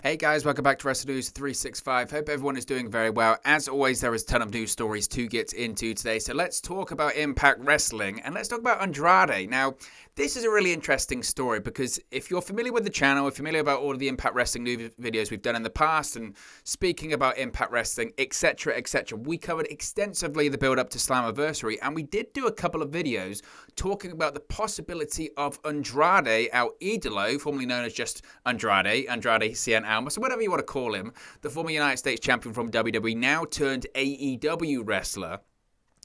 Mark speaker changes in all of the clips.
Speaker 1: Hey guys, welcome back to Wrestle News 365. Hope everyone is doing very well. As always, there is a ton of news stories to get into today. So let's talk about Impact Wrestling and let's talk about Andrade. Now, this is a really interesting story because if you're familiar with the channel, if you're familiar about all of the Impact Wrestling news videos we've done in the past and speaking about Impact Wrestling, etc., etc., we covered extensively the build up to Slammiversary and we did do a couple of videos talking about the possibility of Andrade El Idolo, formerly known as just Andrade Cien Almas, or whatever you want to call him, the former United States champion from WWE, now turned AEW wrestler.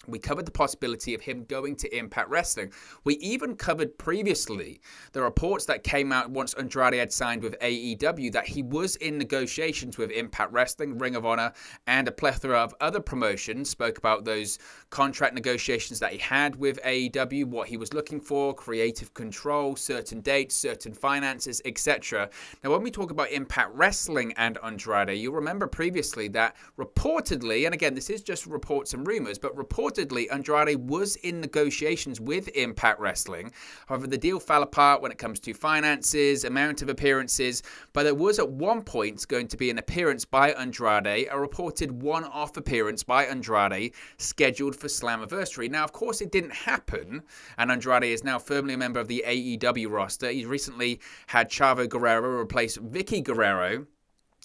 Speaker 1: We covered the possibility of him going to Impact Wrestling. We even covered previously the reports that came out once Andrade had signed with AEW that he was in negotiations with Impact Wrestling, Ring of Honor, and a plethora of other promotions. Spoke about those contract negotiations that he had with AEW, what he was looking for, creative control, certain dates, certain finances, etc. Now, when we talk about Impact Wrestling and Andrade, you'll remember previously that reportedly, and again, this is just reports and rumors, but reportedly, Andrade was in negotiations with Impact Wrestling. However, the deal fell apart when it comes to finances, amount of appearances, but there was at one point going to be an appearance by Andrade, a reported one-off appearance by Andrade scheduled for Slammiversary. Now, of course, it didn't happen, and Andrade is now firmly a member of the AEW roster. He's recently had Chavo Guerrero replace Vicky Guerrero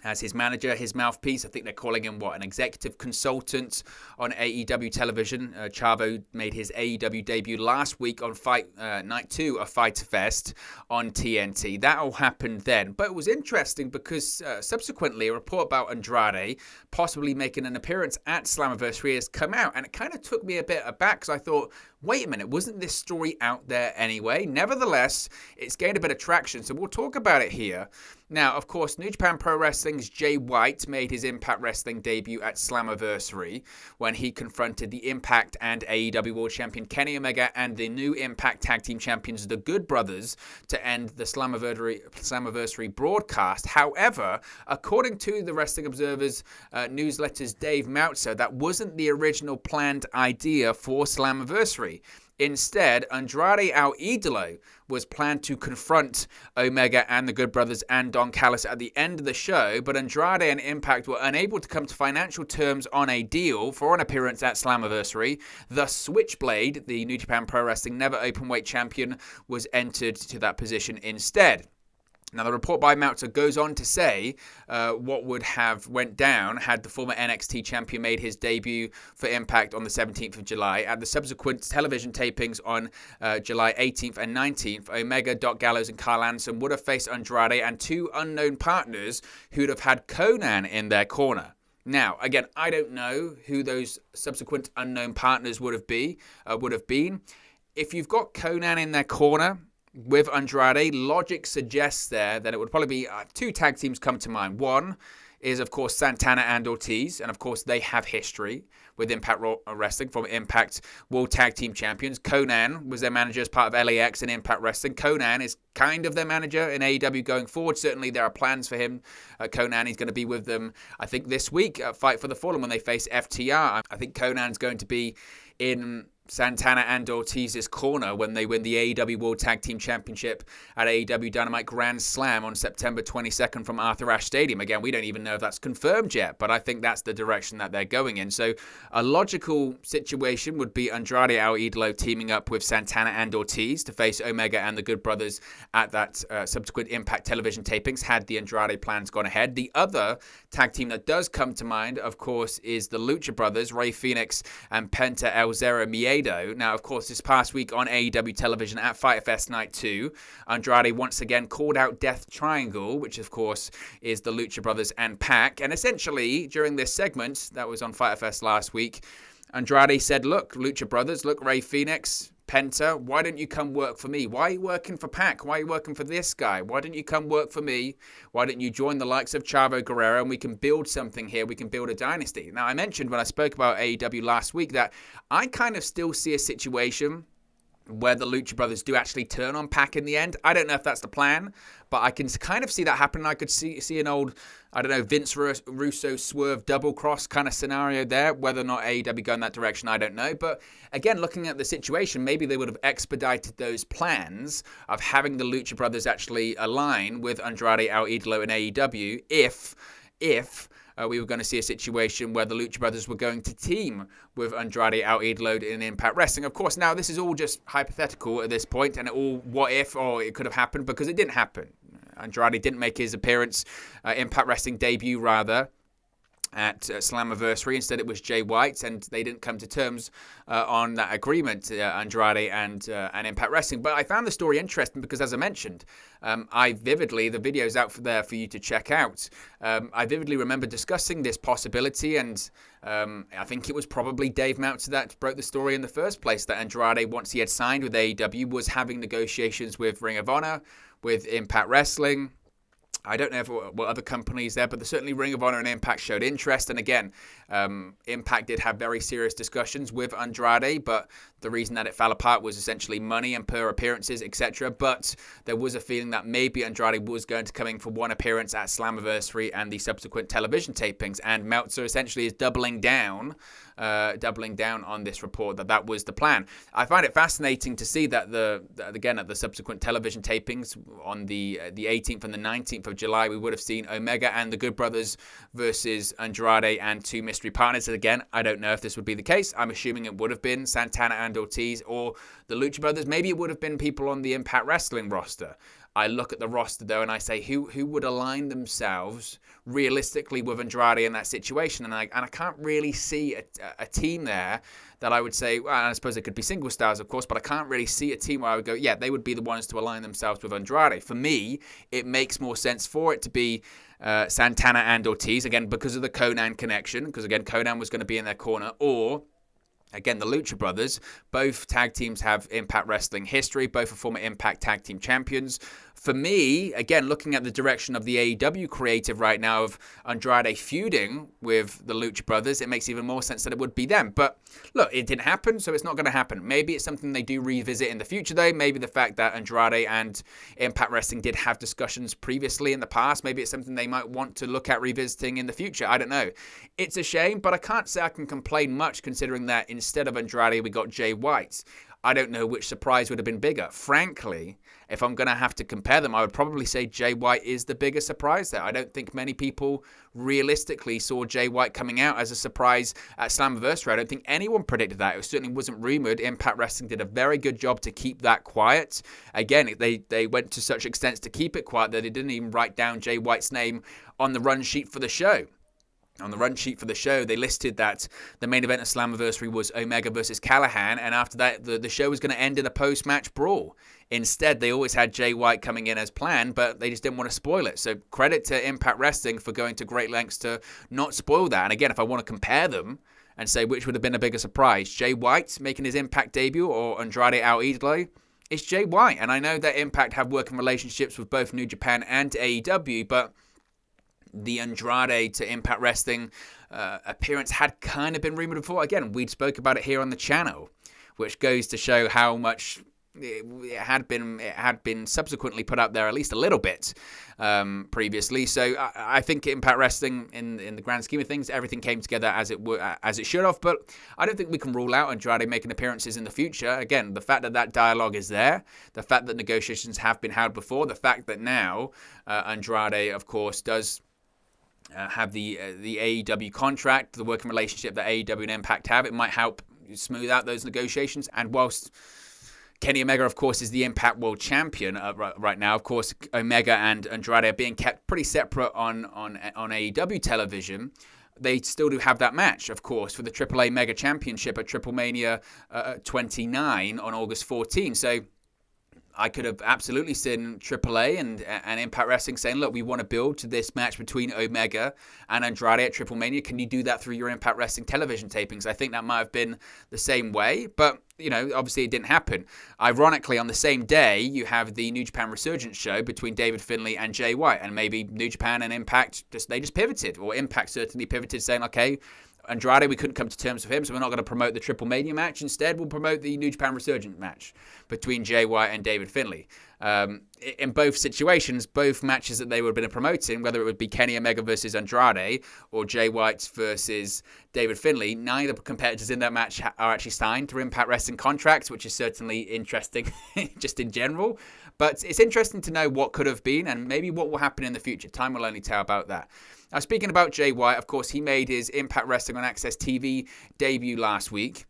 Speaker 1: as his manager, his mouthpiece. I think they're calling him, an executive consultant on AEW television. Chavo made his AEW debut last week on Night 2 of Fyter Fest on TNT. That all happened then. But it was interesting because subsequently a report about Andrade possibly making an appearance at Slammiversary has come out. And it kind of took me a bit aback because I thought, wait a minute, wasn't this story out there anyway? Nevertheless, it's gained a bit of traction, so we'll talk about it here. Now, of course, New Japan Pro Wrestling's Jay White made his Impact Wrestling debut at Slammiversary when he confronted the Impact and AEW World Champion Kenny Omega and the new Impact Tag Team Champions, the Good Brothers, to end the Slammiversary broadcast. However, according to the Wrestling Observer's newsletter's Dave Meltzer, that wasn't the original planned idea for Slammiversary. Instead, Andrade El Idolo was planned to confront Omega and the Good Brothers and Don Callis at the end of the show, but Andrade and Impact were unable to come to financial terms on a deal for an appearance at Slammiversary. Thus, Switchblade, the New Japan Pro Wrestling Never Openweight champion, was entered to that position instead. Now, the report by Meltzer goes on to say what would have went down had the former NXT champion made his debut for Impact on the 17th of July. At the subsequent television tapings on July 18th and 19th, Omega, Doc Gallows, and Carl Anderson would have faced Andrade and two unknown partners who'd have had Conan in their corner. Now, again, I don't know who those subsequent unknown partners would have been. If you've got Conan in their corner with Andrade, logic suggests there that it would probably be two tag teams come to mind. One is, of course, Santana and Ortiz, and of course, they have history with Impact Wrestling from Impact World Tag Team Champions. Conan was their manager as part of LAX and Impact Wrestling. Conan is kind of their manager in AEW going forward. Certainly, there are plans for him. Conan is going to be with them, I think, this week at Fight for the Fallen when they face FTR. I think Conan's going to be in Santana and Ortiz's corner when they win the AEW World Tag Team Championship at AEW Dynamite Grand Slam on September 22nd from Arthur Ashe Stadium. Again, we don't even know if that's confirmed yet, but I think that's the direction that they're going in. So a logical situation would be Andrade El Idolo teaming up with Santana and Ortiz to face Omega and the Good Brothers at that subsequent Impact television tapings, had the Andrade plans gone ahead. The other tag team that does come to mind, of course, is the Lucha Brothers, Rey Fenix and Penta El Zero Miedo. Now, of course, this past week on AEW television at Fyter Fest Night 2, Andrade once again called out Death Triangle, which, of course, is the Lucha Brothers and Pac. And essentially, during this segment that was on Fyter Fest last week, Andrade said, look, Lucha Brothers, look, Rey Fenix, Penta, why don't you come work for me? Why are you working for Pac? Why are you working for this guy? Why don't you come work for me? Why don't you join the likes of Chavo Guerrero and we can build something here? We can build a dynasty. Now, I mentioned when I spoke about AEW last week that I kind of still see a situation where the Lucha Brothers do actually turn on Pac in the end. I don't know if that's the plan, but I can kind of see that happening. I could see an old, I don't know, Vince Russo Swerve double cross kind of scenario there. Whether or not AEW go in that direction, I don't know. But again, looking at the situation, maybe they would have expedited those plans of having the Lucha Brothers actually align with Andrade El Idolo and AEW if we were going to see a situation where the Lucha Brothers were going to team with Andrade El Idolo in Impact Wrestling. Of course, now this is all just hypothetical at this point, and all what if, or it could have happened, because it didn't happen. Andrade didn't make his Impact Wrestling debut, rather, at Slammiversary. Instead, it was Jay White, and they didn't come to terms on that agreement, Andrade and Impact Wrestling. But I found the story interesting because, as I mentioned, the video's out there for you to check out. I vividly remember discussing this possibility, and I think it was probably Dave Meltzer that broke the story in the first place, that Andrade, once he had signed with AEW, was having negotiations with Ring of Honor, with Impact Wrestling. I don't know what other companies there, but certainly Ring of Honor and Impact showed interest. And again, Impact did have very serious discussions with Andrade, but the reason that it fell apart was essentially money and per appearances, etc. But there was a feeling that maybe Andrade was going to come in for one appearance at Slammiversary and the subsequent television tapings. And Meltzer essentially is doubling down on this report that was the plan. I find it fascinating to see that at the subsequent television tapings on the 18th and the 19th of July, we would have seen Omega and the Good Brothers versus Andrade and two mystery partners. And again, I don't know if this would be the case. I'm assuming it would have been Santana and Ortiz or the Lucha Brothers. Maybe it would have been people on the Impact Wrestling roster. I look at the roster, though, and I say, who would align themselves realistically with Andrade in that situation? And I can't really see a team there that I would say, well, I suppose it could be single stars, of course, but I can't really see a team where I would go, yeah, they would be the ones to align themselves with Andrade. For me, it makes more sense for it to be Santana and Ortiz, again, because of the Conan connection, because, again, Conan was going to be in their corner, or again, the Lucha Brothers. Both tag teams have Impact Wrestling history. Both are former Impact Tag Team Champions. For me, again, looking at the direction of the AEW creative right now of Andrade feuding with the Lucha Brothers, it makes even more sense that it would be them. But look, it didn't happen, so it's not going to happen. Maybe it's something they do revisit in the future, though. Maybe the fact that Andrade and Impact Wrestling did have discussions previously in the past, maybe it's something they might want to look at revisiting in the future. I don't know. It's a shame, but I can't say I can complain much considering that instead of Andrade, we got Jay White. I don't know which surprise would have been bigger. Frankly, if I'm going to have to compare them, I would probably say Jay White is the bigger surprise there. I don't think many people realistically saw Jay White coming out as a surprise at Slammiversary. I don't think anyone predicted that. It certainly wasn't rumored. Impact Wrestling did a very good job to keep that quiet. Again, they went to such extents to keep it quiet that they didn't even write down Jay White's name on the run sheet for the show. On the run sheet for the show, they listed that the main event of Slammiversary was Omega versus Callahan, and after that, the show was going to end in a post-match brawl. Instead, they always had Jay White coming in as planned, but they just didn't want to spoil it. So credit to Impact Wrestling for going to great lengths to not spoil that. And again, if I want to compare them and say which would have been a bigger surprise, Jay White making his Impact debut or Andrade El Idolo, it's Jay White. And I know that Impact have working relationships with both New Japan and AEW, but the Andrade to Impact Wrestling appearance had kind of been rumored before. Again, we spoke about it here on the channel, which goes to show how much it had been subsequently put out there at least a little bit previously. So I think Impact Wrestling, in the grand scheme of things, everything came together as it should have. But I don't think we can rule out Andrade making appearances in the future. Again, the fact that dialogue is there, the fact that negotiations have been held before, the fact that now Andrade, of course, does have the AEW contract, the working relationship that AEW and Impact have, it might help smooth out those negotiations. And whilst Kenny Omega, of course, is the Impact World Champion right now, of course, Omega and Andrade are being kept pretty separate on AEW television. They still do have that match, of course, for the AAA Mega Championship at Triple Mania 29 on August 14. So I could have absolutely seen AAA and Impact Wrestling saying, look, we want to build to this match between Omega and Andrade at Triple Mania. Can you do that through your Impact Wrestling television tapings? I think that might have been the same way. But obviously it didn't happen. Ironically, on the same day, you have the New Japan Resurgence show between David Finlay and Jay White, and maybe New Japan and Impact just pivoted, or Impact certainly pivoted, saying, okay, Andrade, we couldn't come to terms with him, so we're not going to promote the Triple Mania match. Instead, we'll promote the New Japan Resurgence match between Jay White and David Finlay. In both situations, both matches that they would have been promoting, whether it would be Kenny Omega versus Andrade or Jay White versus David Finlay, neither competitors in that match are actually signed to Impact Wrestling contracts, which is certainly interesting just in general. But it's interesting to know what could have been and maybe what will happen in the future. Time will only tell about that. Now, speaking about Jay White, of course, he made his Impact Wrestling on Access TV debut last week.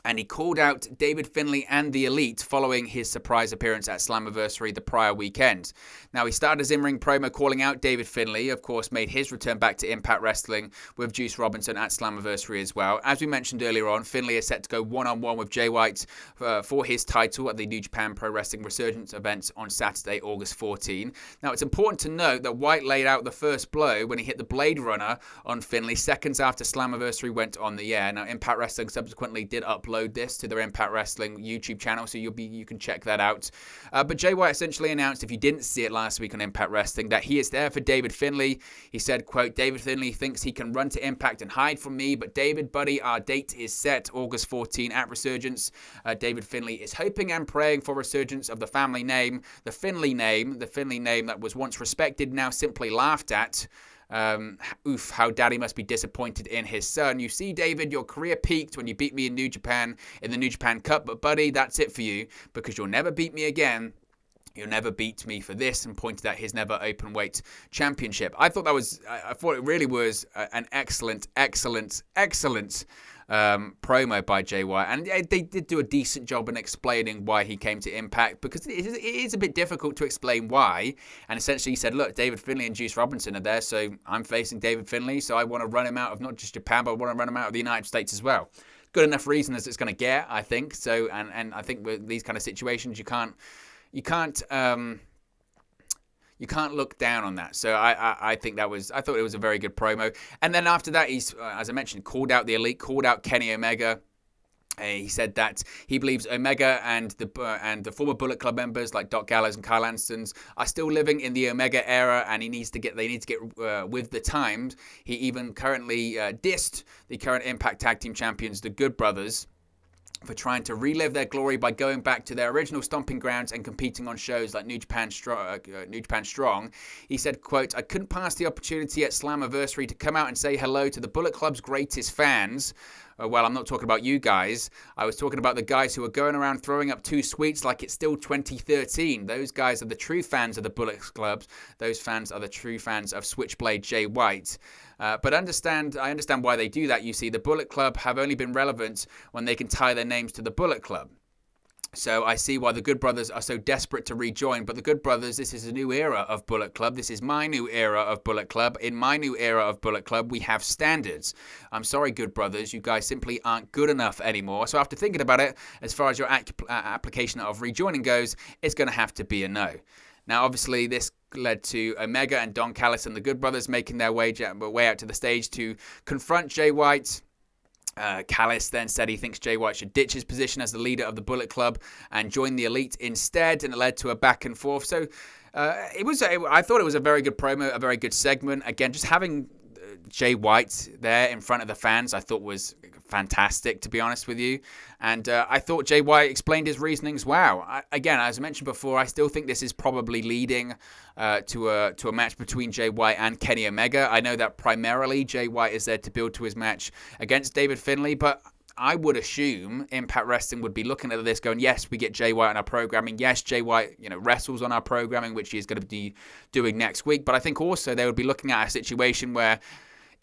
Speaker 1: And he called out David Finlay and the Elite following his surprise appearance at Slammiversary the prior weekend. Now, he started his in-ring promo calling out David Finlay, of course, made his return back to Impact Wrestling with Juice Robinson at Slammiversary as well. As we mentioned earlier on, Finlay is set to go one-on-one with Jay White for his title at the New Japan Pro Wrestling Resurgence event on Saturday, August 14. Now, it's important to note that White laid out the first blow when he hit the Blade Runner on Finlay seconds after Slammiversary went on the air. Now, Impact Wrestling subsequently did upload this to their Impact Wrestling YouTube channel, so you can check that out. But Jay White essentially announced, if you didn't see it last week on Impact Wrestling, that he is there for David Finlay. He said, quote, David Finlay thinks he can run to Impact and hide from me, but David, buddy, our date is set, August 14 at Resurgence. David Finlay is hoping and praying for resurgence of the family name, the Finlay name that was once respected, now simply laughed at. How daddy must be disappointed in his son. You see, David, your career peaked when you beat me in New Japan, in the New Japan Cup, but buddy, that's it for you, because you'll never beat me again. You'll never beat me for this, and pointed at his never openweight championship. I thought it really was an excellent promo by Jay White, and they did do a decent job in explaining why he came to Impact, because it is a bit difficult to explain why. And essentially he said, look, David Finlay and Juice Robinson are there, so I'm facing David Finlay, so I want to run him out of not just Japan, but I want to run him out of the United States as well. Good enough reason as it's going to get, I think. So, and I think with these kind of situations, you can't look down on that. So I thought it was a very good promo. And then after that, he's, as I mentioned, called out the Elite, called out Kenny Omega. He said that he believes Omega and the former Bullet Club members like Doc Gallows and Kyle Anderson are still living in the Omega era, and they need to get with the times. He even currently dissed the current Impact Tag Team Champions, the Good Brothers, for trying to relive their glory by going back to their original stomping grounds and competing on shows like New Japan Strong. He said, quote, I couldn't pass the opportunity at Slammiversary to come out and say hello to the Bullet Club's greatest fans. Well, I'm not talking about you guys. I was talking about the guys who are going around throwing up two sweets like it's still 2013. Those guys are the true fans of the Bullet Clubs. Those fans are the true fans of Switchblade Jay White. But I understand why they do that. You see, the Bullet Club have only been relevant when they can tie their names to the Bullet Club. So I see why the Good Brothers are so desperate to rejoin. But the Good Brothers, this is a new era of Bullet Club. This is my new era of Bullet Club. In my new era of Bullet Club, we have standards. I'm sorry, Good Brothers, you guys simply aren't good enough anymore. So after thinking about it, as far as your application of rejoining goes, it's going to have to be a no. Now, obviously, this led to Omega and Don Callis and the Good Brothers making their way out to the stage to confront Jay White. Callis then said he thinks Jay White should ditch his position as the leader of the Bullet Club and join the Elite instead, and it led to a back and forth. So I thought it was a very good promo, a very good segment. Again, just having Jay White there in front of the fans, I thought was fantastic, to be honest with you. And I thought Jay White explained his reasonings well. Again, as I mentioned before, I still think this is probably leading to a match between Jay White and Kenny Omega. I know that primarily Jay White is there to build to his match against David Finlay, but I would assume Impact Wrestling would be looking at this going, yes, we get Jay White on our programming. Yes, Jay White, wrestles on our programming, which he is going to be doing next week. But I think also they would be looking at a situation where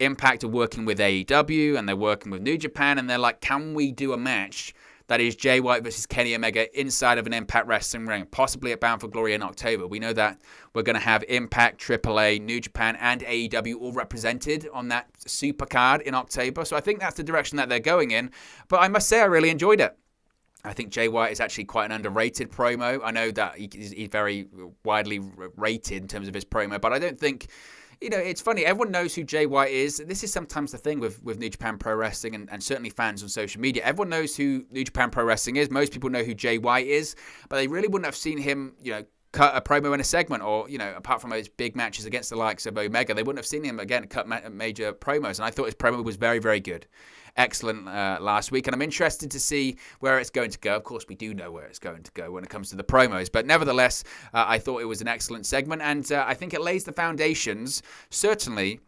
Speaker 1: Impact are working with AEW and they're working with New Japan, and they're like, can we do a match that is Jay White versus Kenny Omega inside of an Impact Wrestling ring, possibly at Bound for Glory in October? We know that we're going to have Impact, AAA, New Japan, and AEW all represented on that super card in October. So I think that's the direction that they're going in. But I must say, I really enjoyed it. I think Jay White is actually quite an underrated promo. I know that he's very widely rated in terms of his promo, but I don't think it's funny. Everyone knows who Jay White is. This is sometimes the thing with New Japan Pro Wrestling and certainly fans on social media. Everyone knows who New Japan Pro Wrestling is. Most people know who Jay White is, but they really wouldn't have seen him, cut a promo in a segment or, apart from those big matches against the likes of Omega, they wouldn't have seen him, again, cut major promos. And I thought his promo was very, very good. Excellent last week, and I'm interested to see where it's going to go. Of course, we do know where it's going to go when it comes to the promos, but nevertheless, I thought it was an excellent segment, and I think it lays the foundations, certainly,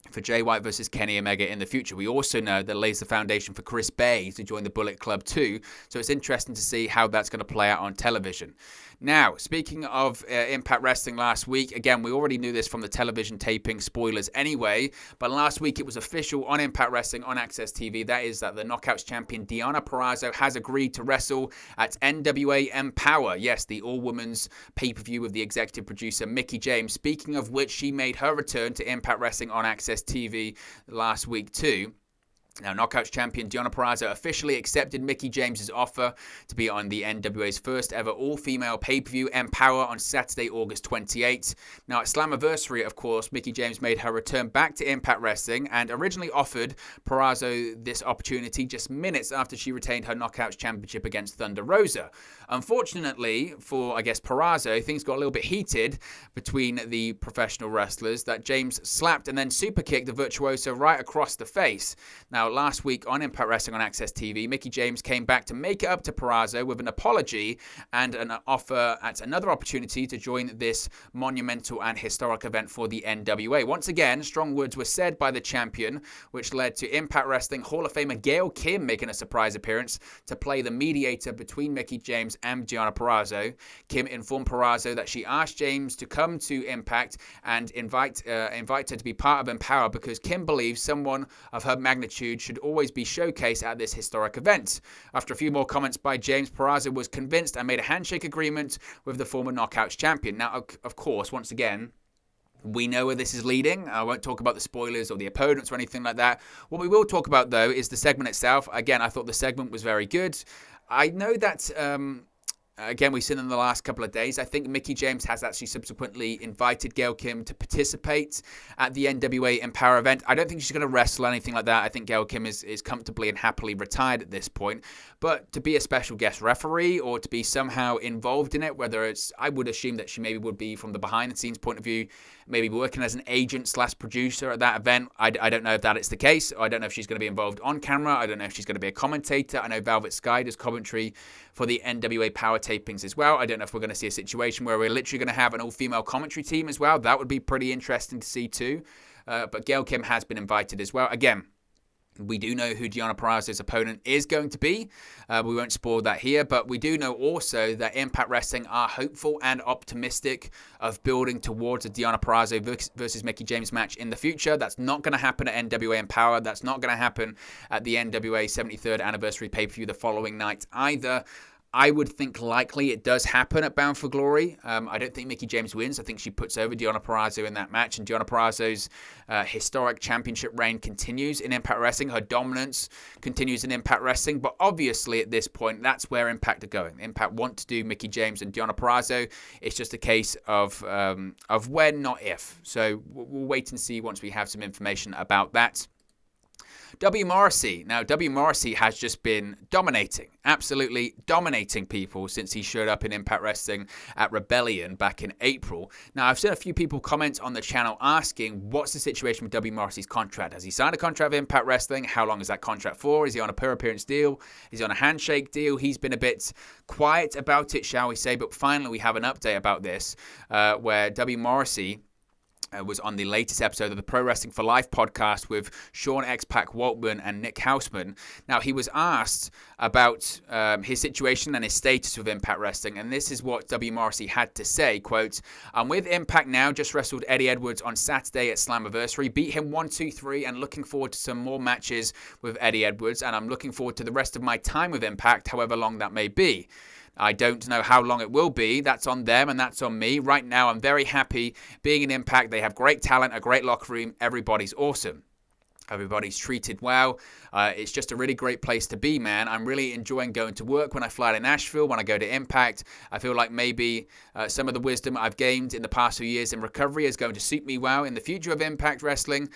Speaker 1: for Jay White versus Kenny Omega in the future. We also know that lays the foundation for Chris Bay to join the Bullet Club too, so it's interesting to see how that's going to play out on television. Now, speaking of Impact Wrestling last week, again, we already knew this from the television taping spoilers anyway, but last week it was official on Impact Wrestling on Access TV. That is that the Knockouts champion Deonna Purrazzo has agreed to wrestle at NWA Empowerrr. Yes, the all-women's pay-per-view with the executive producer Mickie James. Speaking of which, she made her return to Impact Wrestling on Access TV last week too. Now, Knockouts champion Deonna Purrazzo officially accepted Mickie James' offer to be on the NWA's first ever all-female pay-per-view, Empowerrr, on Saturday, August 28th. Now, at Slammiversary, of course, Mickie James made her return back to Impact Wrestling and originally offered Purrazzo this opportunity just minutes after she retained her Knockouts championship against Thunder Rosa. Unfortunately for, Purrazzo, things got a little bit heated between the professional wrestlers that James slapped and then superkicked the virtuoso right across the face. Now, last week on Impact Wrestling on Access TV, Mickie James came back to make it up to Purrazzo with an apology and an offer at another opportunity to join this monumental and historic event for the NWA. Once again, strong words were said by the champion, which led to Impact Wrestling Hall of Famer Gail Kim making a surprise appearance to play the mediator between Mickie James and Deonna Purrazzo. Kim informed Purrazzo that she asked James to come to Impact and invite her to be part of Empowerrr because Kim believes someone of her magnitude should always be showcased at this historic event. After a few more comments by James, Purrazzo was convinced and made a handshake agreement with the former Knockouts champion. Now, of course, once again, we know where this is leading. I won't talk about the spoilers or the opponents or anything like that. What we will talk about, though, is the segment itself. Again, I thought the segment was very good. I know that... Again, we've seen in the last couple of days, I think Mickie James has actually subsequently invited Gail Kim to participate at the NWA Empowerrr event. I don't think she's going to wrestle or anything like that. I think Gail Kim is comfortably and happily retired at this point. But to be a special guest referee or to be somehow involved in it, whether it's, I would assume that she maybe would be from the behind-the-scenes point of view, maybe working as an agent/producer at that event. I don't know if that is the case. I don't know if she's going to be involved on camera. I don't know if she's going to be a commentator. I know Velvet Sky does commentary for the NWA Power tapings as well. I don't know if we're going to see a situation where we're literally going to have an all-female commentary team as well. That would be pretty interesting to see too. But Gail Kim has been invited as well. Again, we do know who Deonna Purrazzo's opponent is going to be. We won't spoil that here, but we do know also that Impact Wrestling are hopeful and optimistic of building towards a Deonna Purrazzo versus Mickie James match in the future. That's not going to happen at NWA Empowerrr. That's not going to happen at the NWA 73rd anniversary pay-per-view the following night either. I would think likely it does happen at Bound for Glory. I don't think Mickie James wins. I think she puts over Deonna Purrazzo in that match, and Deonna Purrazzo's historic championship reign continues in Impact Wrestling. Her dominance continues in Impact Wrestling, but obviously at this point, that's where Impact are going. Impact want to do Mickie James and Deonna Purrazzo. It's just a case of when, not if. So we'll wait and see once we have some information about that. Morrissey. Now, Morrissey has just been dominating, absolutely dominating people since he showed up in Impact Wrestling at Rebellion back in April. Now, I've seen a few people comment on the channel asking, what's the situation with Morrissey's contract? Has he signed a contract with Impact Wrestling? How long is that contract for? Is he on a per appearance deal? Is he on a handshake deal? He's been a bit quiet about it, shall we say, but finally we have an update about this where Morrissey was on the latest episode of the Pro Wrestling for Life podcast with Sean X-Pac Waltman and Nick Houseman. Now, he was asked about his situation and his status with Impact Wrestling, and this is what Morrissey had to say, quote, "I'm with Impact now, just wrestled Eddie Edwards on Saturday at Slammiversary, beat him 1-2-3, and looking forward to some more matches with Eddie Edwards, and I'm looking forward to the rest of my time with Impact, however long that may be. I don't know how long it will be. That's on them and that's on me. Right now, I'm very happy being in Impact. They have great talent, a great locker room. Everybody's awesome." Everybody's treated well. It's just a really great place to be, man. I'm really enjoying going to work when I fly to Nashville, when I go to Impact. I feel like maybe some of the wisdom I've gained in the past few years in recovery is going to suit me well in the future of Impact Wrestling.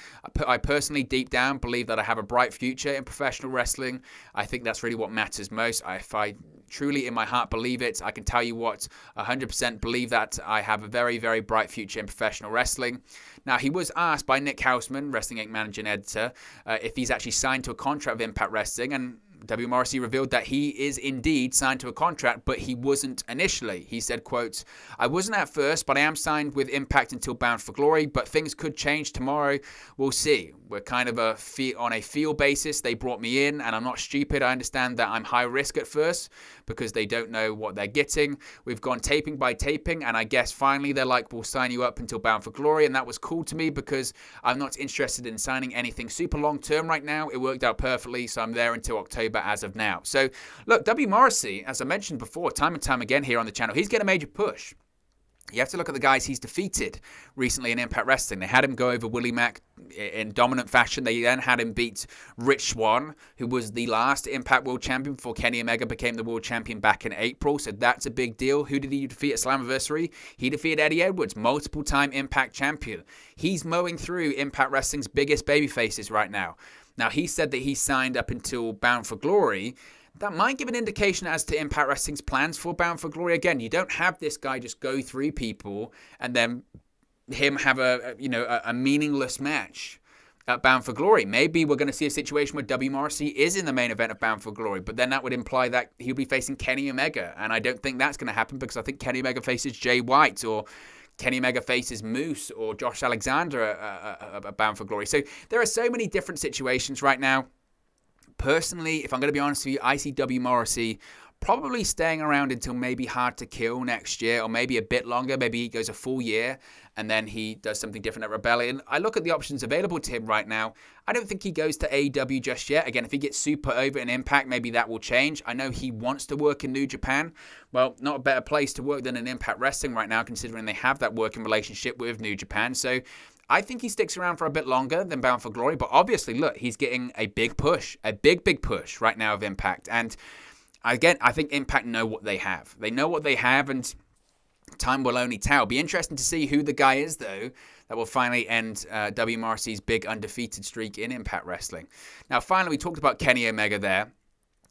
Speaker 1: I personally, deep down, believe that I have a bright future in professional wrestling. I think that's really what matters most. If I truly in my heart believe it, I can tell you what, 100% believe that I have a very, very bright future in professional wrestling. Now, he was asked by Nick Houseman, Wrestling Inc. managing editor, if he's actually signed to a contract with Impact Wrestling, and W. Morrissey revealed that he is indeed signed to a contract, but he wasn't initially. He said, quote, "I wasn't at first, but I am signed with Impact until Bound for Glory, but things could change tomorrow. We'll see. We're kind of on a feel basis. They brought me in, and I'm not stupid. I understand that I'm high risk at first because they don't know what they're getting. We've gone taping by taping, and I guess finally they're like, we'll sign you up until Bound for Glory, and that was cool to me because I'm not interested in signing anything super long term right now. It worked out perfectly, so I'm there until October as of now." So, look, W. Morrissey, as I mentioned before, time and time again here on the channel, he's getting a major push. You have to look at the guys he's defeated recently in Impact Wrestling. They had him go over Willie Mack in dominant fashion. They then had him beat Rich Swann, who was the last Impact World Champion before Kenny Omega became the World Champion back in April. So that's a big deal. Who did he defeat at Slammiversary? He defeated Eddie Edwards, multiple-time Impact Champion. He's mowing through Impact Wrestling's biggest babyfaces right now. Now, he said that he signed up until Bound for Glory. That might give an indication as to Impact Wrestling's plans for Bound for Glory. Again, you don't have this guy just go through people and then him have a meaningless match at Bound for Glory. Maybe we're going to see a situation where W. Morrissey is in the main event of Bound for Glory, but then that would imply that he'll be facing Kenny Omega, and I don't think that's going to happen because I think Kenny Omega faces Jay White, or Kenny Omega faces Moose, or Josh Alexander at Bound for Glory. So there are so many different situations right now. Personally, if I'm going to be honest with you, I see W. Morrissey probably staying around until maybe Hard to Kill next year, or maybe a bit longer. Maybe he goes a full year and then he does something different at Rebellion. I look at the options available to him right now. I don't think he goes to AEW just yet. Again, if he gets super over in Impact, maybe that will change. I know he wants to work in New Japan. Well, not a better place to work than in Impact Wrestling right now, considering they have that working relationship with New Japan. So I think he sticks around for a bit longer than Bound for Glory. But obviously, look, he's getting a big push, a big push right now of Impact. And again, I think Impact know what they have. They know what they have, and time will only tell. Be interesting to see who the guy is, though, that will finally end W. Morrissey's big undefeated streak in Impact Wrestling. Now, finally, we talked about Kenny Omega there.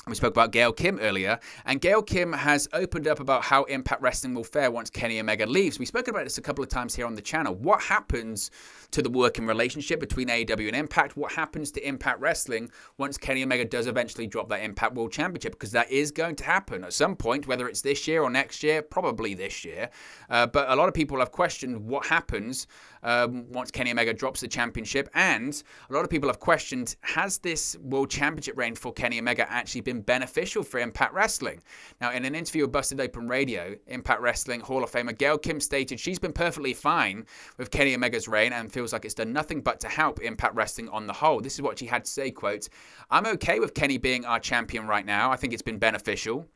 Speaker 1: We spoke about Gail Kim earlier, and Gail Kim has opened up about how Impact Wrestling will fare once Kenny Omega leaves. We've spoken about this a couple of times here on the channel. What happens to the working relationship between AEW and Impact? What happens to Impact Wrestling once Kenny Omega does eventually drop that Impact World Championship? Because that is going to happen at some point, whether it's this year or next year, probably this year. But a lot of people have questioned what happens once Kenny Omega drops the championship, and a lot of people have questioned, has this World Championship reign for Kenny Omega actually been beneficial for Impact Wrestling? Now, in an interview with Busted Open Radio, Impact Wrestling Hall of Famer Gail Kim stated she's been perfectly fine with Kenny Omega's reign and feels like it's done nothing but to help Impact Wrestling on the whole. This is what she had to say, quote, "I'm okay with Kenny being our champion right now. I think it's been beneficial.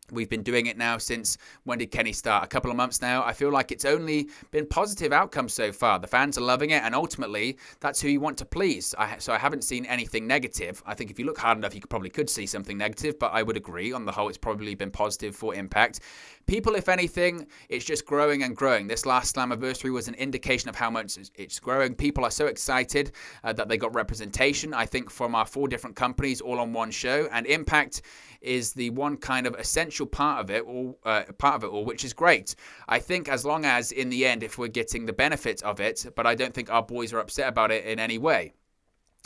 Speaker 1: We've been doing it now since, when did Kenny start? A couple of months now. I feel like it's only been positive outcomes so far. The fans are loving it, and ultimately, that's who you want to please. So I haven't seen anything negative. I think if you look hard enough, you probably could see something negative, but I would agree. On the whole, it's probably been positive for Impact. People, if anything, it's just growing and growing. This last Slammiversary was an indication of how much it's growing. People are so excited that they got representation, I think, from our 4 different companies all on one show, and Impact is the one kind of essential part of it all, which is great. I think as long as, in the end, if we're getting the benefits of it, but I don't think our boys are upset about it in any way.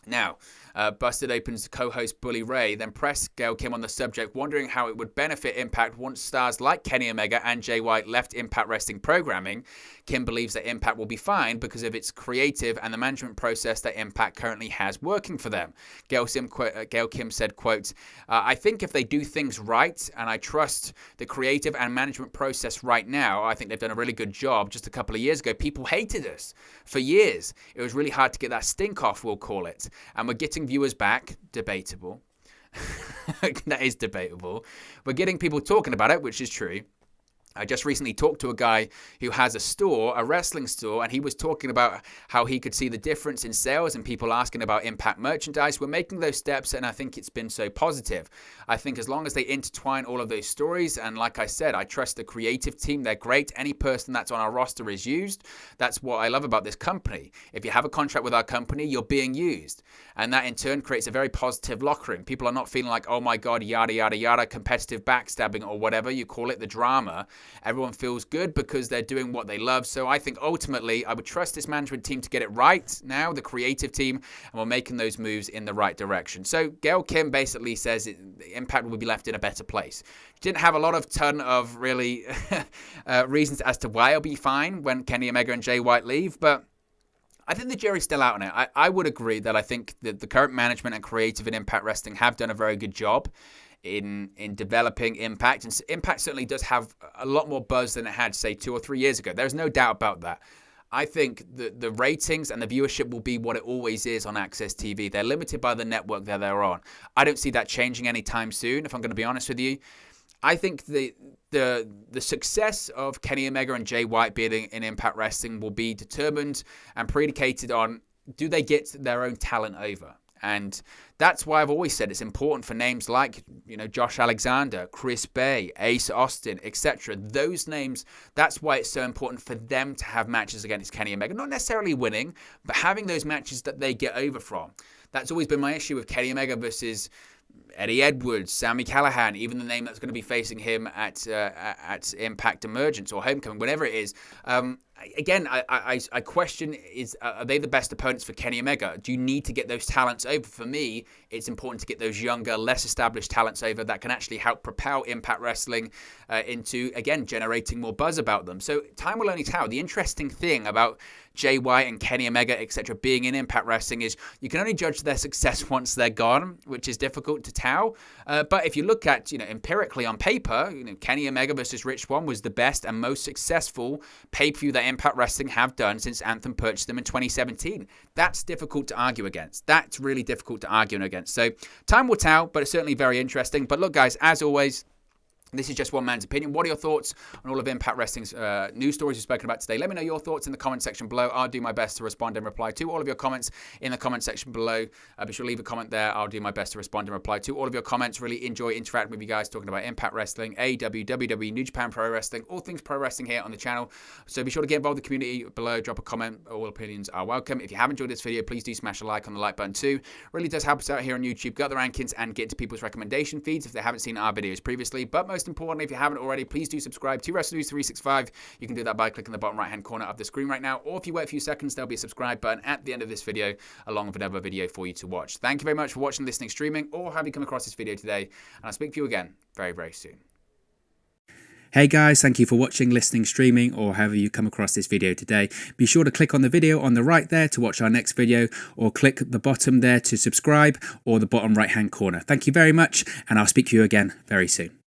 Speaker 1: Now, Busted Open's co-host Bully Ray then pressed Gail Kim on the subject, wondering how it would benefit Impact once stars like Kenny Omega and Jay White left Impact Wrestling programming. Kim believes that Impact will be fine because of its creative and the management process that Impact currently has working for them. Gail Kim said, quote, "I think if they do things right, and I trust the creative and management process right now, I think they've done a really good job. Just a couple of years ago, people hated us for years. It was really hard to get that stink off, we'll call it. And we're getting viewers back." Debatable. That is debatable. We're getting people talking about it, which is true. I just recently talked to a guy who has a store, a wrestling store, and he was talking about how he could see the difference in sales and people asking about Impact merchandise. We're making those steps, and I think it's been so positive. I think as long as they intertwine all of those stories, and like I said, I trust the creative team. They're great. Any person that's on our roster is used. That's what I love about this company. If you have a contract with our company, you're being used. And that in turn creates a very positive locker room. People are not feeling like, oh my God, yada, yada, yada, competitive backstabbing or whatever you call it, the drama. Everyone feels good because they're doing what they love. So I think ultimately I would trust this management team to get it right now, the creative team, and we're making those moves in the right direction. So Gail Kim basically says Impact will be left in a better place. She didn't have a ton of really reasons as to why it'll be fine when Kenny Omega and Jay White leave, but I think the jury's still out on it. I would agree that I think that the current management and creative in Impact Wrestling have done a very good job in developing Impact. And Impact certainly does have a lot more buzz than it had, say, 2 or 3 years ago. There's no doubt about that. I think the ratings and the viewership will be what it always is on Access TV. They're limited by the network that they're on. I don't see that changing anytime soon, if I'm going to be honest with you. I think the success of Kenny Omega and Jay White being in Impact Wrestling will be determined and predicated on, do they get their own talent over? And that's why I've always said it's important for names like, Josh Alexander, Chris Bay, Ace Austin, etc. Those names, that's why it's so important for them to have matches against Kenny Omega. Not necessarily winning, but having those matches that they get over from. That's always been my issue with Kenny Omega versus Eddie Edwards, Sami Callihan, even the name that's going to be facing him at Impact Emergence or Homecoming, whatever it is. Again, I question, are they the best opponents for Kenny Omega? Do you need to get those talents over? For me, it's important to get those younger, less established talents over that can actually help propel Impact Wrestling into, again, generating more buzz about them. So time will only tell. The interesting thing about Jay White and Kenny Omega, etc., being in Impact Wrestling is you can only judge their success once they're gone, which is difficult to tell. But if you look at, empirically on paper, Kenny Omega versus Rich Swann was the best and most successful pay-per-view that Impact Wrestling have done since Anthem purchased them in 2017. That's difficult to argue against. That's really difficult to argue against. So time will tell, but it's certainly very interesting. But look, guys, as always, this is just one man's opinion. What are your thoughts on all of Impact Wrestling's news stories we've spoken about today? Let me know your thoughts in the comment section below. I'll do my best to respond and reply to all of your comments in the comment section below. Be sure to leave a comment there. I'll do my best to respond and reply to all of your comments. Really enjoy interacting with you guys, talking about Impact Wrestling, AEW, WWE, New Japan Pro Wrestling, all things pro wrestling here on the channel. So be sure to get involved in the community below. Drop a comment. All opinions are welcome. If you have enjoyed this video, please do smash a like on the like button too. Really does help us out here on YouTube. Get the rankings and get to people's recommendation feeds if they haven't seen our videos previously. But most importantly, if you haven't already, please do subscribe to Wrestle News 365. You can do that by clicking the bottom right hand corner of the screen right now, or if you wait a few seconds, there'll be a subscribe button at the end of this video along with another video for you to watch. Thank you very much for watching, listening, streaming, or have you come across this video today, and I'll speak to you again very, very soon.
Speaker 2: Hey guys, thank you for watching, listening, streaming, or however you come across this video today. Be sure to click on the video on the right there to watch our next video, or click the bottom there to subscribe, or the bottom right hand corner. Thank you very much, and I'll speak to you again very soon.